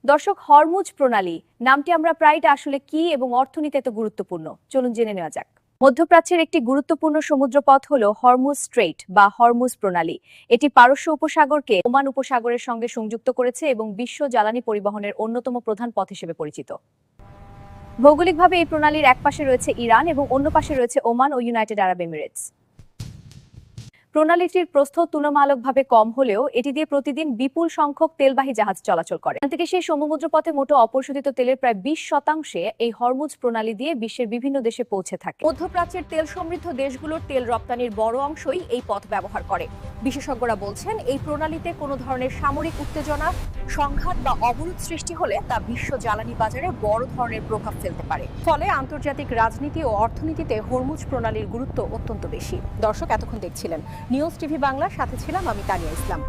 দর্শক, হরমুজ প্রণালী নামটি আমরা প্রায়টা আসলে কি এবং অর্থনীতি এত গুরুত্বপূর্ণ, চলুন জেনে নেওয়া যাক। মধ্যপ্রাচ্যের একটি গুরুত্বপূর্ণ সমুদ্রপথ হল হরমুজ স্ট্রেইট বা হরমুজ প্রণালী। এটি পারস্য উপসাগরকে ওমান উপসাগরের সঙ্গে সংযুক্ত করেছে এবং বিশ্ব জ্বালানি পরিবহনের অন্যতম প্রধান পথ হিসেবে পরিচিত। ভৌগোলিকভাবে এই প্রণালীর এক পাশে রয়েছে ইরান এবং অন্য পাশে রয়েছে ওমান ও ইউনাইটেড আরব এমিরেটস। প্রণালীটির প্রস্থ তুলনামূলকভাবে কম হলেও এটি দিয়ে প্রতিদিন বিপুল সংখ্যক তেলবাহী জাহাজ চলাচল করে। এখান থেকে সেই সমুদ্রপথে মোট অপরিশোধিত তেলের প্রায় 20% এই হরমুজ প্রণালী দিয়ে বিশ্বের বিভিন্ন দেশে পৌঁছে থাকে। মধ্যপ্রাচ্যের তেল সমৃদ্ধ দেশগুলোর তেল রপ্তানির বড় অংশই এই পথ ব্যবহার করে। বিশেষজ্ঞরা বলছেন, এই প্রণালীতে কোনো ধরনের সামরিক উত্তেজনা, সংঘাত বা অবরোধ সৃষ্টি হলে তা বিশ্ব জ্বালানি বাজারে বড় ধরনের প্রভাব ফেলতে পারে। ফলে আন্তর্জাতিক রাজনীতি ও অর্থনীতিতে হরমুজ প্রণালীর গুরুত্ব অত্যন্ত বেশি। দর্শক, এতক্ষণ দেখছিলেন নিউজ টিভি বাংলা, সাথে ছিলাম আমি তানিয়া ইসলাম।